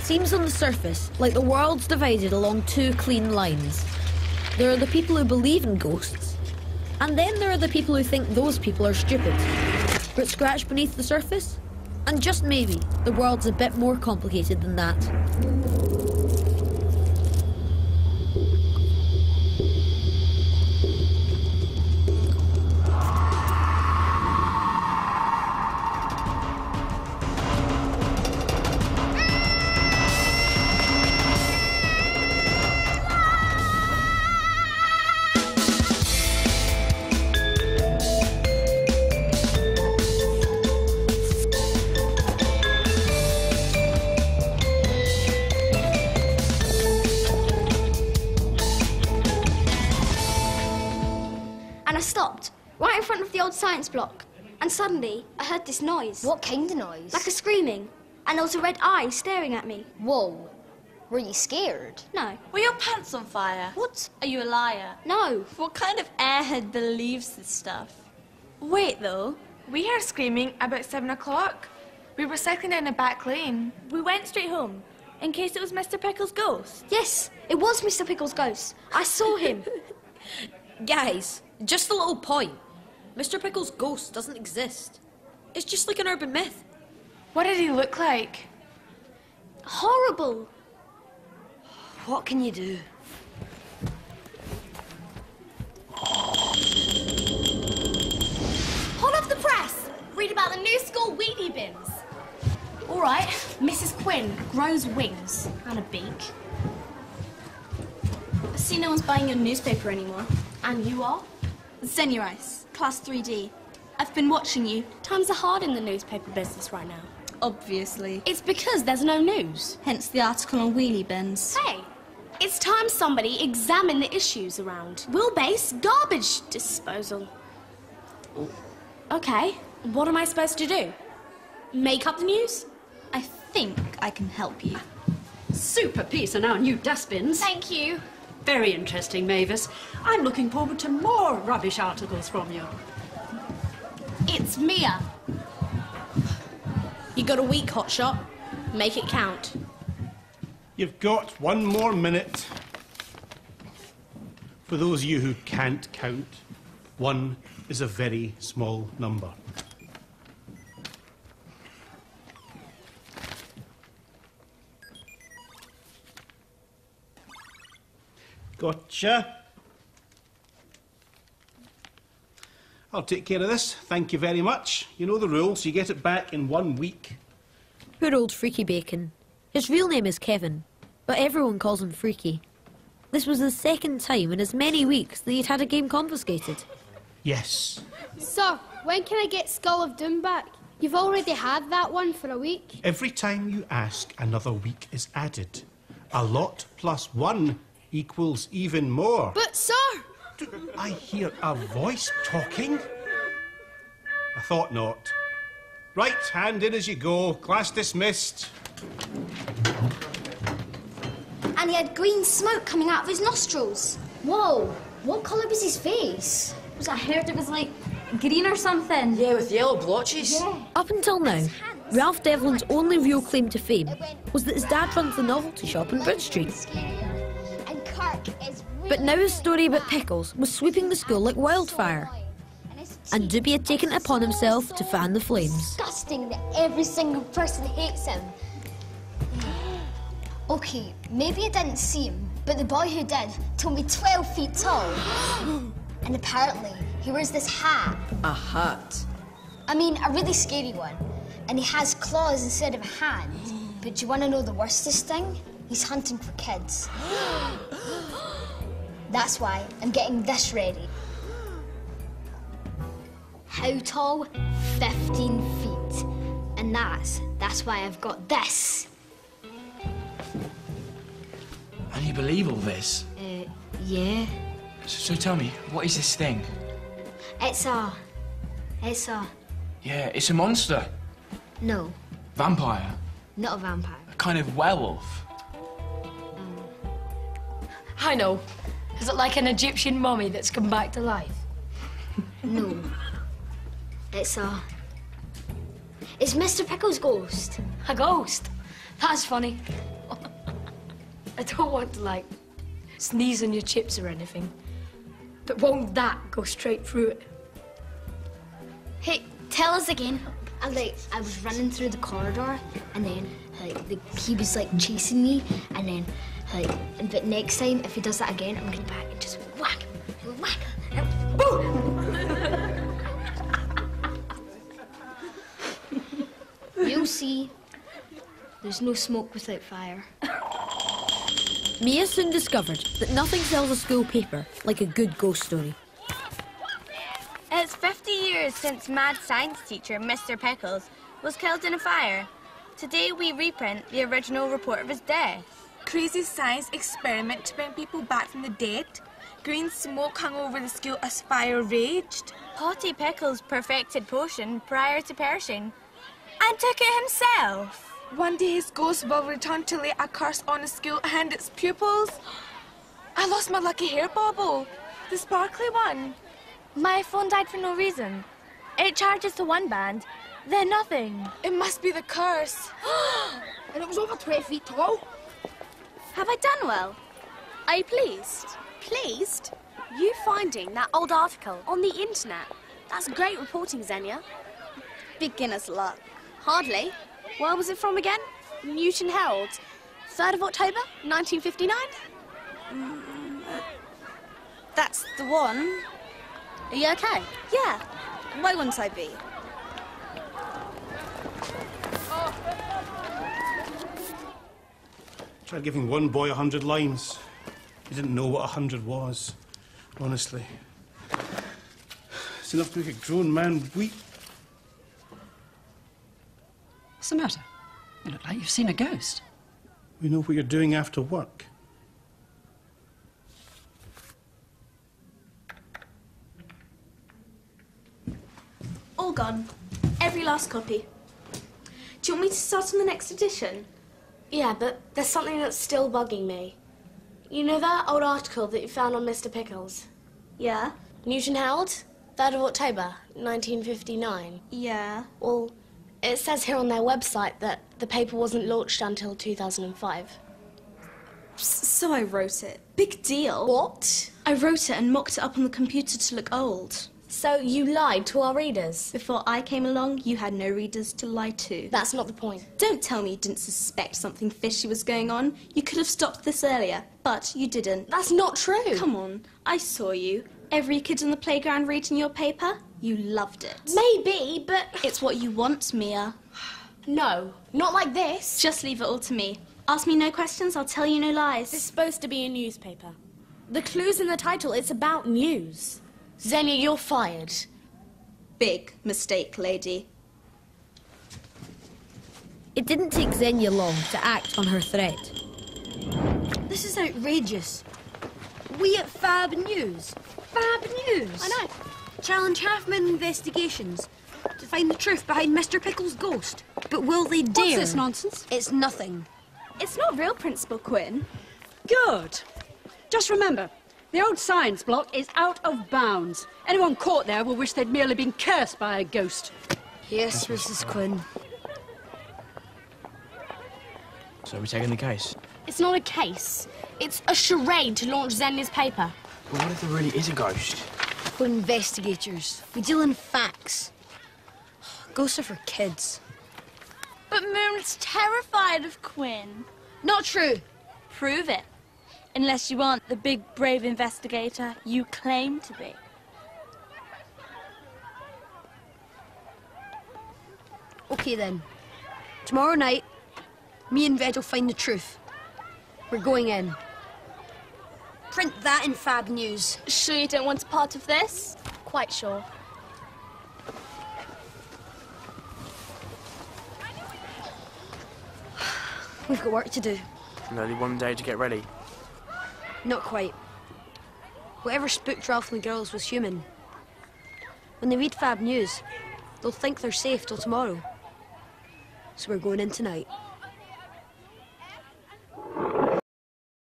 seems on the surface like the world's divided along two clean lines. There are the people who believe in ghosts, and then there are the people who think those people are stupid. But scratch beneath the surface, and just maybe, the world's a bit more complicated than that. Science block, and suddenly I heard this noise. What kind of noise? Like a screaming, and there was a red eye staring at me. Whoa. Were you scared? No. Were your pants on fire? What? Are you a liar? No. What kind of airhead believes this stuff? Wait, though. We heard screaming about 7 o'clock. We were cycling down a back lane. We went straight home, in case it was Mr. Pickle's ghost. Yes, it was Mr. Pickle's ghost. I saw him. Guys, just a little point. Mr. Pickle's ghost doesn't exist. It's just like an urban myth. What did he look like? Horrible. What can you do? Hot off the press! Read about the new school wheatie bins. All right, Mrs. Quinn grows wings and a beak. I see no one's buying your newspaper anymore. And you are? Zenurice, Class 3D. I've been watching you. Times are hard in the newspaper business right now. Obviously. It's because there's no news. Hence the article on wheelie bins. Hey, it's time somebody examine the issues around wheel-based garbage disposal. Okay, what am I supposed to do? Make up the news? I think I can help you. Super piece on our new dustbins. Thank you. Very interesting, Mavis. I'm looking forward to more rubbish articles from you. It's Mia. You got a week, hotshot. Make it count. You've got 1 more minute. For those of you who can't count, 1 is a very small number. Gotcha. I'll take care of this. Thank you very much. You know the rules. You get it back in 1 week. Poor old Freaky Bacon. His real name is Kevin, but everyone calls him Freaky. This was the second time in as many weeks that he'd had a game confiscated. Yes. Sir, when can I get Skull of Doom back? You've already had that one for a week. Every time you ask, another week is added. A lot plus 1 equals even more. But, sir! I hear a voice talking. I thought not. Right, hand in as you go. Class dismissed. And he had green smoke coming out of his nostrils. Whoa, what colour was his face? I heard it was like green or something. Yeah, with yellow blotches. Yeah. Up until now, Ralph Devlin's only real claim to fame was that his dad runs the novelty shop on Bridge Street. And Kirk is But now his story about Pickles was sweeping the school like wildfire. And Doobie had taken it upon himself to fan the flames. disgusting that every single person hates him. Okay, maybe I didn't see him, but the boy who did told me 12 feet tall. And apparently, he wears this hat. A hat. I mean, a really scary one. And he has claws instead of a hand. But do you want to know the worstest thing? He's hunting for kids. That's why I'm getting this ready. How tall? 15 feet. And that's why I've got this. And you believe all this? Yeah. So tell me, what is this thing? It's a... Yeah, it's a monster. No, Vampire. not a vampire. A kind of werewolf. I know. Is it like an Egyptian mummy that's come back to life? No. It's Mr. Pickle's ghost. A ghost? That's funny. I don't want to, like, sneeze on your chips or anything. But won't that go straight through it? Hey, tell us again. I was running through the corridor, and then, he was, chasing me, and then, but next time, if he does that again, I'm gonna go back and just whack him, and boom! You'll see. There's no smoke without fire. Mia soon discovered that nothing sells a school paper like a good ghost story. It's 50 years since mad science teacher Mr. Pickles was killed in a fire. Today we reprint the original report of his death. Crazy science experiment to bring people back from the dead. Green smoke hung over the school as fire raged. Potty Pickles perfected potion prior to perishing and took it himself. One day his ghost will return to lay a curse on the school and its pupils. I lost my lucky hair bauble, the sparkly one. My phone died for no reason. It charges to one band, then nothing. It must be the curse. And it was over 20 feet tall. Have I done well? Are you pleased? Pleased? You finding that old article on the internet? That's great reporting, Xenia. Beginner's luck. Hardly. Where was it from again? Newton Herald. 3rd of October, 1959? That's the one. Are you okay? Yeah. Why wouldn't I be? Tried giving one boy 100 lines. He didn't know what 100 was, honestly. It's enough to make a grown man weep. What's the matter? You look like you've seen a ghost. We know what you're doing after work. All gone. Every last copy. Do you want me to start on the next edition? Yeah, but there's something that's still bugging me. You know that old article that you found on Mr. Pickles? Yeah. Newton Herald, 3rd of October, 1959. Yeah. Well, it says here on their website that the paper wasn't launched until 2005. So I wrote it. Big deal. What? I wrote it and mocked it up on the computer to look old. So you lied to our readers? Before I came along, you had no readers to lie to. That's not the point. Don't tell me you didn't suspect something fishy was going on. You could have stopped this earlier, but you didn't. That's not true. Come on, I saw you. Every kid on the playground reading your paper, you loved it. Maybe, but... It's what you want, Mia. No, not like this. Just leave it all to me. Ask me no questions, I'll tell you no lies. It's supposed to be a newspaper. The clue's in the title, it's about news. Xenia, you're fired. Big mistake, lady. It didn't take Xenia long to act on her threat. This is outrageous. We at Fab News. Fab News. I know. Challenge half-men investigations to find the truth behind Mr. Pickles' ghost. But will they dare? What's this nonsense? It's nothing. It's not real, Principal Quinn. Good. Just remember, the old science block is out of bounds. Anyone caught there will wish they'd merely been cursed by a ghost. Yes, Mrs. Quinn. So are we taking the case? It's not a case. It's a charade to launch Xenia's paper. Well, what if there really is a ghost? We're investigators. We deal in facts. Ghosts are for kids. But Moon's terrified of Quinn. Not true. Prove it. Unless you aren't the big, brave investigator you claim to be. Okay then. Tomorrow night, me and Veg will find the truth. We're going in. Print that in Fab News. Sure you don't want a part of this? Quite sure. We've got work to do. And only one day to get ready. Not quite. Whatever spooked Ralph and the girls was human. When they read Fab News, they'll think they're safe till tomorrow. So we're going in tonight.